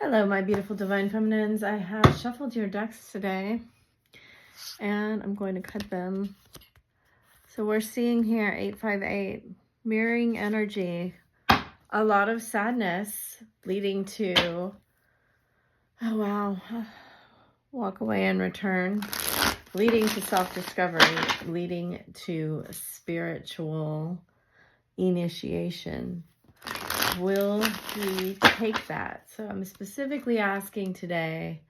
Hello, my beautiful divine feminines. I have shuffled your decks today and I'm going to cut them. So we're seeing here 858, mirroring energy, a lot of sadness leading to, oh wow, walk away and return, leading to self-discovery, leading to spiritual initiation. Will he take that? So I'm specifically asking today,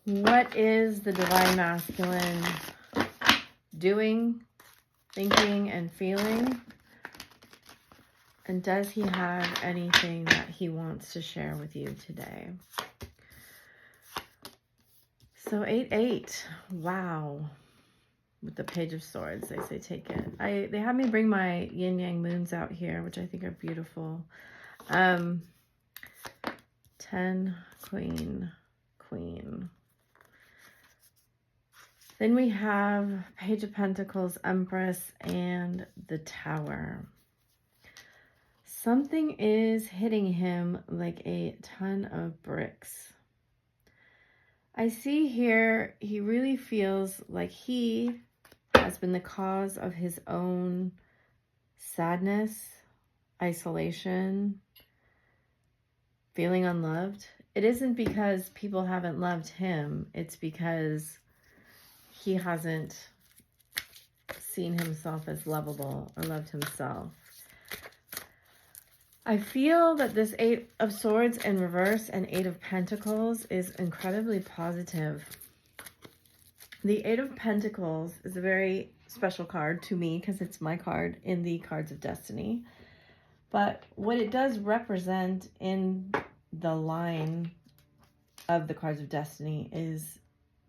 what is the divine masculine doing, thinking, and feeling? And does he have anything that he wants to share with you today? So 8-8, wow. With the Page of Swords, they say take it. They had me bring my yin yang moons out here, which I think are beautiful. 10, Queen, Queen. Then we have Page of Pentacles, Empress, and the Tower. Something is hitting him like a ton of bricks. I see here he really feels like he has been the cause of his own sadness, isolation, feeling unloved. It isn't because people haven't loved him. It's because he hasn't seen himself as lovable or loved himself. I feel that this 8 of Swords in reverse and 8 of Pentacles is incredibly positive. The 8 of Pentacles is a very special card to me because it's my card in the Cards of Destiny. But what it does represent in the line of the Cards of Destiny is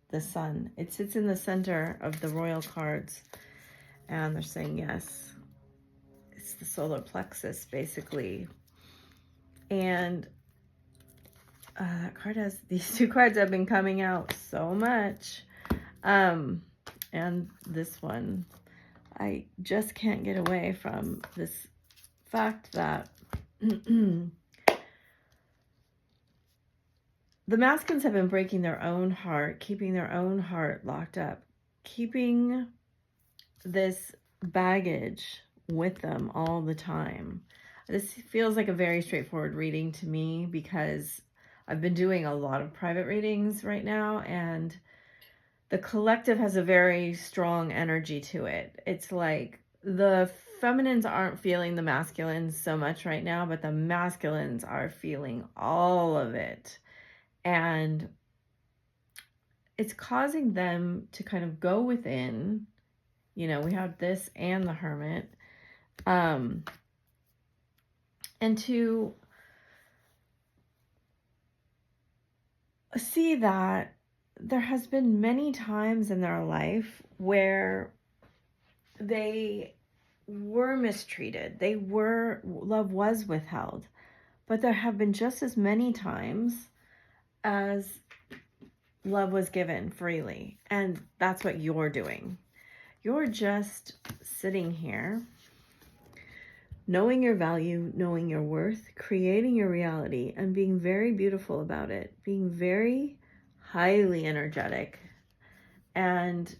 the sun. It sits in the center of the royal cards. And they're saying yes. It's the solar plexus, basically. And that card has, these two cards have been coming out so much. And this one, I just can't get away from this fact that the masculines have been breaking their own heart, keeping their own heart locked up, keeping this baggage with them all the time. This feels like a very straightforward reading to me because I've been doing a lot of private readings right now, and the collective has a very strong energy to it. It's like the feminines aren't feeling the masculines so much right now, but the masculines are feeling all of it. And it's causing them to kind of go within. You know, we have this and the Hermit. And to see that there has been many times in their life where they were mistreated. Love was withheld. But there have been just as many times as love was given freely. And that's what you're doing. You're just sitting here, knowing your value, knowing your worth, creating your reality, and being very beautiful about it, being very highly energetic. And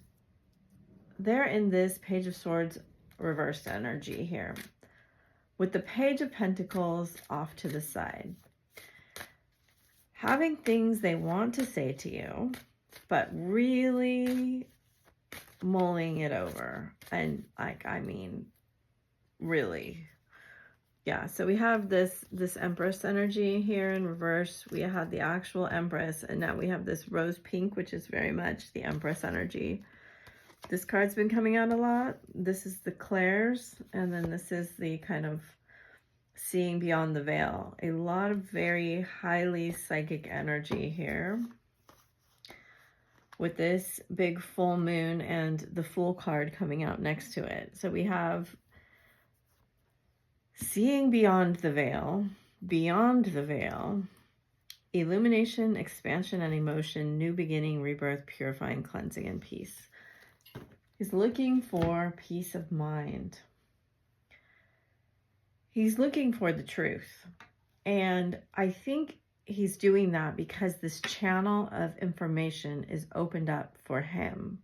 they're in this Page of Swords reversed energy here, with the Page of Pentacles off to the side. Having things they want to say to you, but really mulling it over. And like, I mean, really. Yeah, so we have this Empress energy here in reverse. We had the actual Empress, and now we have this rose pink, which is very much the Empress energy. This card's been coming out a lot. This is the Clairs, and then this is the kind of seeing beyond the veil. A lot of very highly psychic energy here with this big full moon and the Fool card coming out next to it. So we have seeing beyond the veil, illumination, expansion, and emotion, new beginning, rebirth, purifying, cleansing, and peace. He's looking for peace of mind. He's looking for the truth. And I think he's doing that because this channel of information is opened up for him.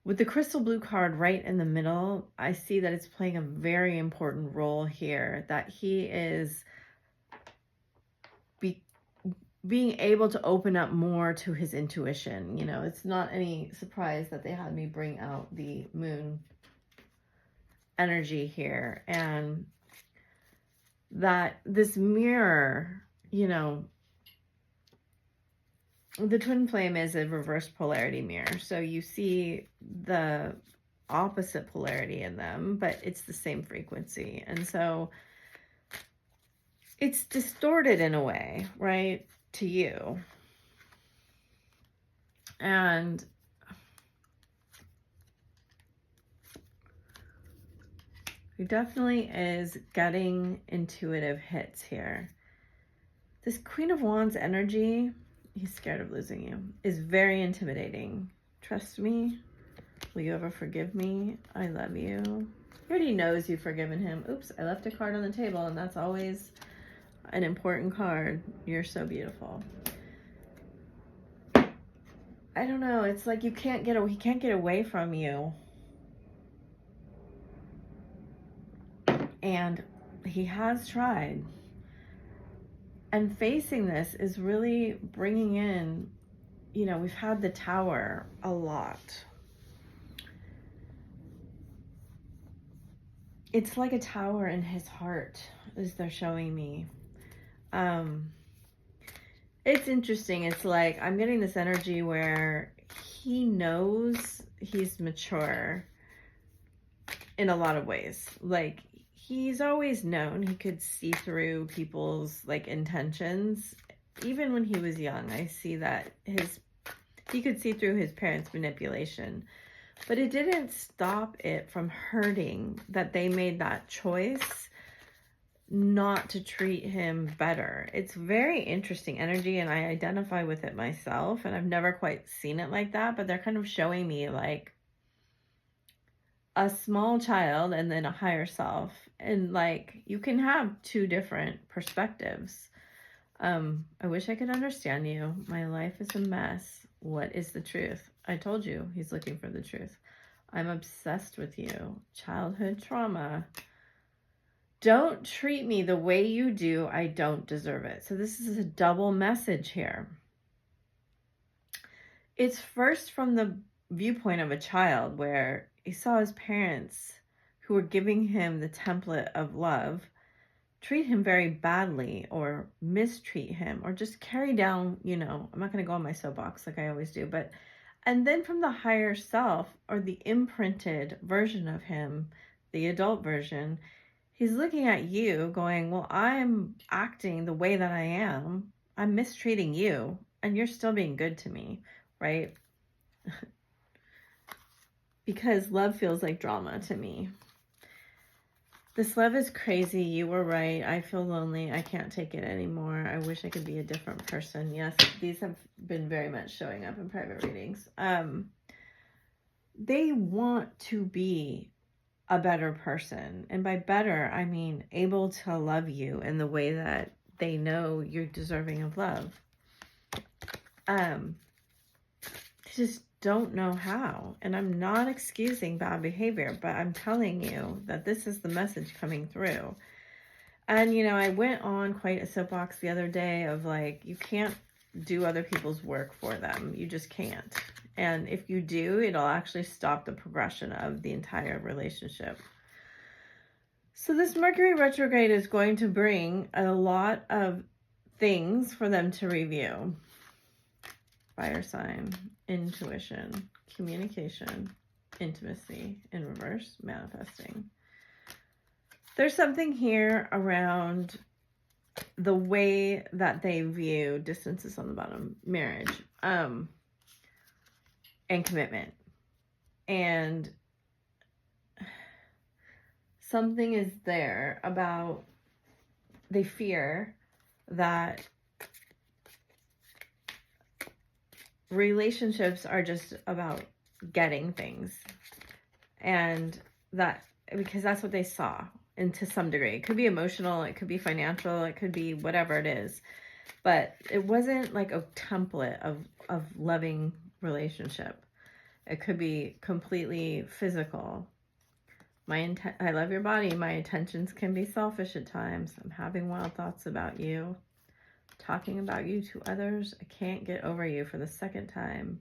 With the crystal blue card right in the middle, I see that it's playing a very important role here, that he is being able to open up more to his intuition. You know, it's not any surprise that they had me bring out the moon energy here, and that this mirror, you know, the twin flame is a reverse polarity mirror. So you see the opposite polarity in them, but it's the same frequency. And so it's distorted in a way, right, to you. And he definitely is getting intuitive hits here. This Queen of Wands energy, he's scared of losing you, is very intimidating. Trust me. Will you ever forgive me? I love you. He already knows you've forgiven him. Oops, I left a card on the table, and that's always an important card. You're so beautiful. I don't know. It's like he can't get away from you. And he has tried. And facing this is really bringing in, you know, we've had the Tower a lot. It's like a tower in his heart, as they're showing me. It's interesting. It's like I'm getting this energy where he knows he's mature in a lot of ways. Like, he's always known he could see through people's like intentions. Even when he was young, I see that he could see through his parents' manipulation. But it didn't stop it from hurting that they made that choice not to treat him better. It's very interesting energy, and I identify with it myself, and I've never quite seen it like that, but they're kind of showing me like a small child and then a higher self, and like you can have two different perspectives. I wish I could understand you. My life is a mess. What is the truth? I told you he's looking for the truth. I'm obsessed with you. Childhood trauma. Don't treat me the way you do. I don't deserve it. So this is a double message here. It's first from the viewpoint of a child where he saw his parents, who were giving him the template of love, treat him very badly or mistreat him or just carry down, you know, I'm not going to go on my soapbox like I always do, but, and then from the higher self or the imprinted version of him, the adult version, he's looking at you going, well, I'm acting the way that I am. I'm mistreating you and you're still being good to me, right? Because love feels like drama to me. This love is crazy. You were right. I feel lonely. I can't take it anymore. I wish I could be a different person. Yes, these have been very much showing up in private readings. They want to be a better person. And by better, I mean able to love you in the way that they know you're deserving of love. Just don't know how. And I'm not excusing bad behavior, but I'm telling you that this is the message coming through. And, you know, I went on quite a soapbox the other day of like, you can't do other people's work for them. You just can't. And if you do, it'll actually stop the progression of the entire relationship. So this Mercury retrograde is going to bring a lot of things for them to review. Fire sign, intuition, communication, intimacy, in reverse, manifesting. There's something here around the way that they view distances on the bottom, marriage, and commitment. And something is there about they fear that relationships are just about getting things, and that because that's what they saw and to some degree. It could be emotional, it could be financial, it could be whatever it is. But it wasn't like a template of loving relationship. It could be completely physical. I love your body. My intentions can be selfish at times. I'm having wild thoughts about you. Talking about you to others. I can't get over you for the second time.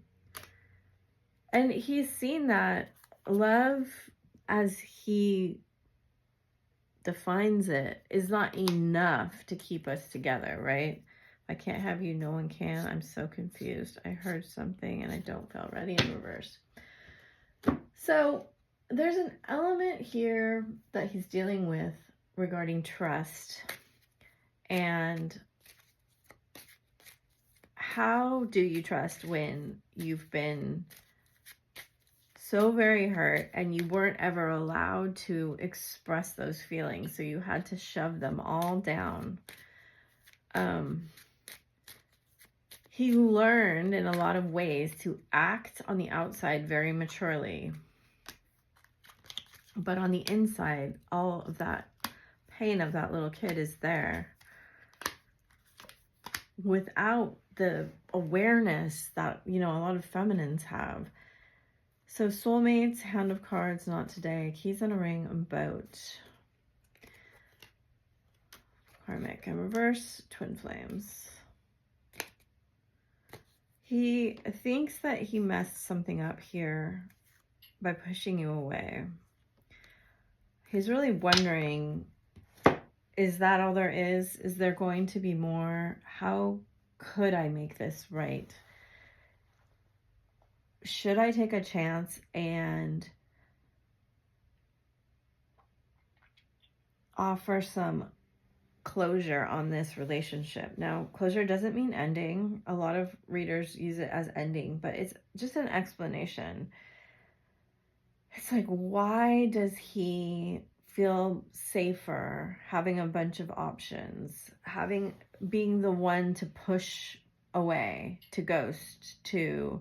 And he's seen that love, as he defines it, is not enough to keep us together, right? I can't have you, no one can. I'm so confused. I heard something and I don't feel ready in reverse. So there's an element here that he's dealing with regarding trust. And how do you trust when you've been so very hurt and you weren't ever allowed to express those feelings, so you had to shove them all down? He learned in a lot of ways to act on the outside very maturely, but on the inside, all of that pain of that little kid is there without the awareness that, you know, a lot of feminines have. So soulmates, hand of cards, not today. Keys and a ring, a boat. Karmic in reverse, twin flames. He thinks that he messed something up here by pushing you away. He's really wondering, is that all there is? Is there going to be more? How could I make this right? Should I take a chance and offer some closure on this relationship? Now, closure doesn't mean ending. A lot of readers use it as ending, but it's just an explanation. It's like, why does he feel safer having a bunch of options, being the one to push away, to ghost, to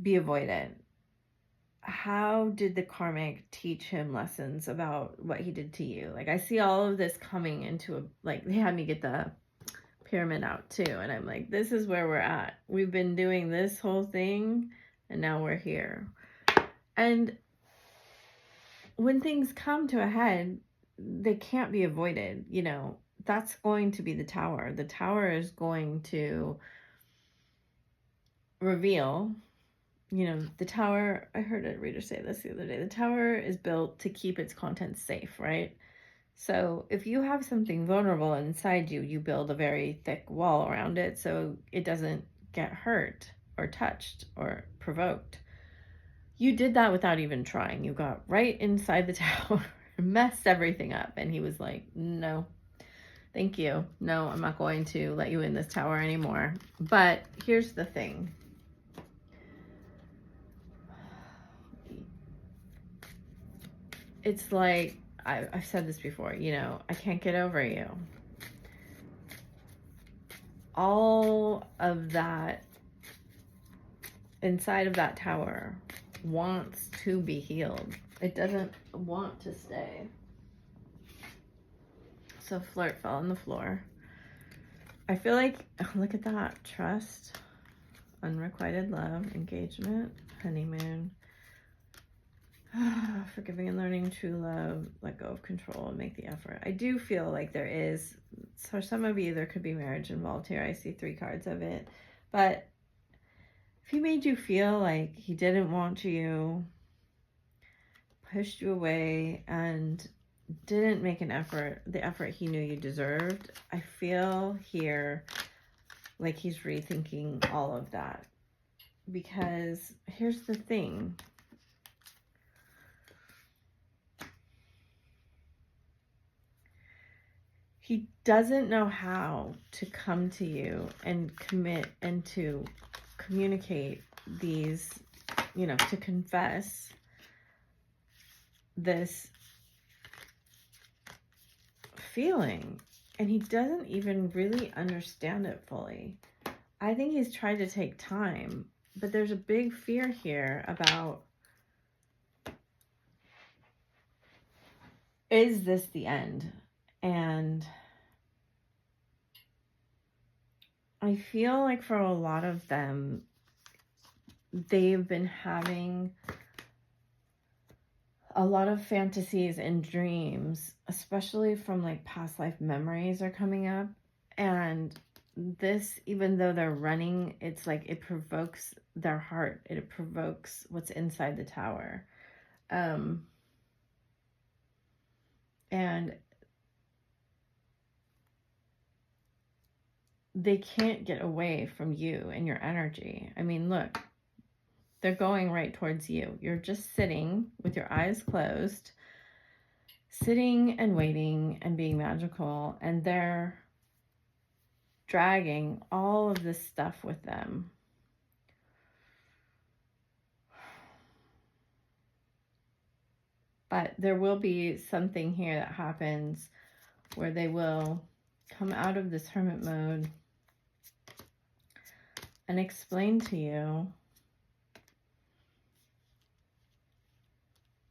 be avoided? How did the karmic teach him lessons about what he did to you? Like, I see all of this coming into like, they had me get the pyramid out too, and I'm like, this is where we're at. We've been doing this whole thing and now we're here. And when things come to a head, they can't be avoided. You know, that's going to be the tower. The tower is going to reveal, you know, the tower, I heard a reader say this the other day, the tower is built to keep its contents safe, right? So if you have something vulnerable inside you, you build a very thick wall around it so it doesn't get hurt or touched or provoked. You did that without even trying. You got right inside the tower, messed everything up. And he was like, no, thank you. No, I'm not going to let you in this tower anymore. But here's the thing. It's like, I've said this before, you know, I can't get over you. All of that inside of that tower wants to be healed. It doesn't want to stay. So flirt fell on the floor. I feel like, look at that. Trust, unrequited love, engagement, honeymoon, forgiving and learning, true love, let go of control and make the effort. I do feel like there is, for some of you, there could be marriage involved here. I see 3 cards of it. But if he made you feel like he didn't want you, pushed you away, and didn't make an effort, the effort he knew you deserved, I feel here like he's rethinking all of that. Because here's the thing. He doesn't know how to come to you and commit and to communicate these, you know, to confess this feeling. And he doesn't even really understand it fully. I think he's tried to take time, but there's a big fear here about is this the end? And I feel like for a lot of them, they've been having a lot of fantasies and dreams, especially from like past life memories are coming up. And this, even though they're running, it's like it provokes their heart. It provokes what's inside the tower. And they can't get away from you and your energy. I mean, look, they're going right towards you. You're just sitting with your eyes closed, sitting and waiting and being magical, and they're dragging all of this stuff with them. But there will be something here that happens where they will come out of this hermit mode and explain to you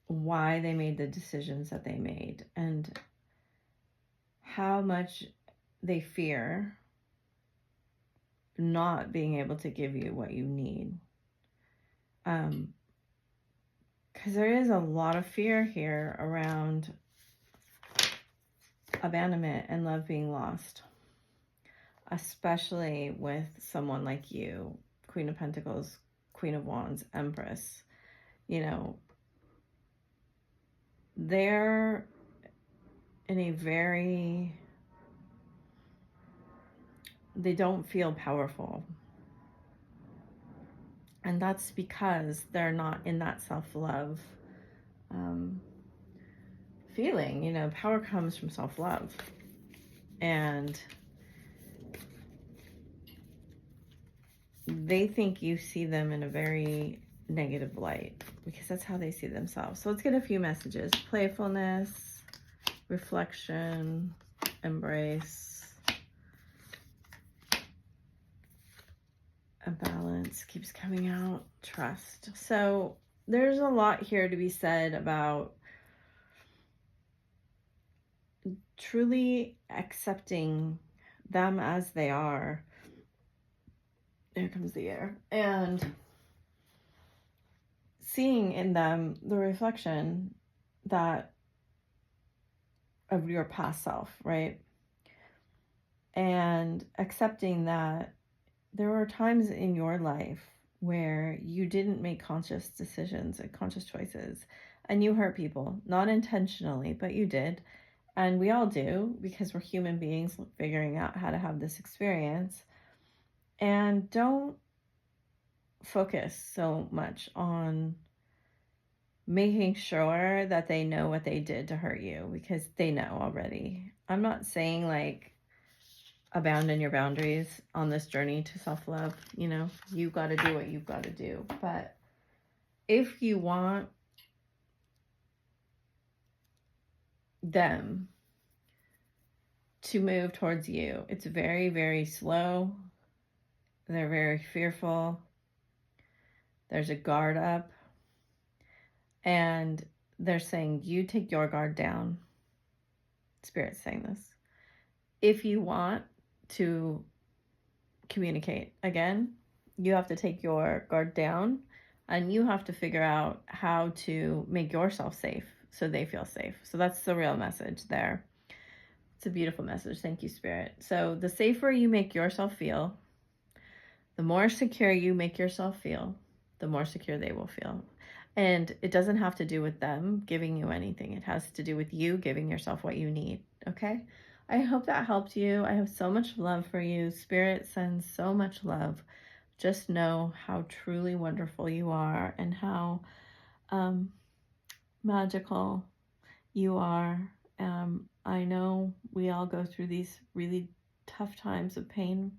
why they made the decisions that they made and how much they fear not being able to give you what you need. Because there is a lot of fear here around abandonment and love being lost, especially with someone like you, Queen of Pentacles, Queen of Wands, Empress. You know, they're in a very, they don't feel powerful. And that's because they're not in that self-love feeling. You know, power comes from self-love. And they think you see them in a very negative light because that's how they see themselves. So let's get a few messages. Playfulness, reflection, embrace, a balance keeps coming out, trust. So there's a lot here to be said about truly accepting them as they are. Here comes the air. And seeing in them the reflection that of your past self, right? And accepting that there were times in your life where you didn't make conscious decisions and conscious choices, and you hurt people, not intentionally, but you did. And we all do, because we're human beings figuring out how to have this experience. And don't focus so much on making sure that they know what they did to hurt you, because they know already. I'm not saying like abandon your boundaries on this journey to self-love. You know, you got to do what you've got to do. But if you want them to move towards you, it's very, very slow. They're very fearful. There's a guard up. And they're saying, you take your guard down. Spirit's saying this. If you want to communicate again, you have to take your guard down, and you have to figure out how to make yourself safe so they feel safe. So that's the real message there. It's a beautiful message. Thank you, Spirit. So the safer you make yourself feel, the more secure you make yourself feel, the more secure they will feel. And it doesn't have to do with them giving you anything. It has to do with you giving yourself what you need. Okay? I hope that helped you. I have so much love for you. Spirit sends so much love. Just know how truly wonderful you are and how magical you are. I know we all go through these really tough times of pain,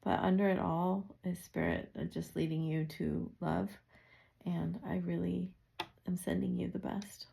but under it all is Spirit just leading you to love. And I really am sending you the best.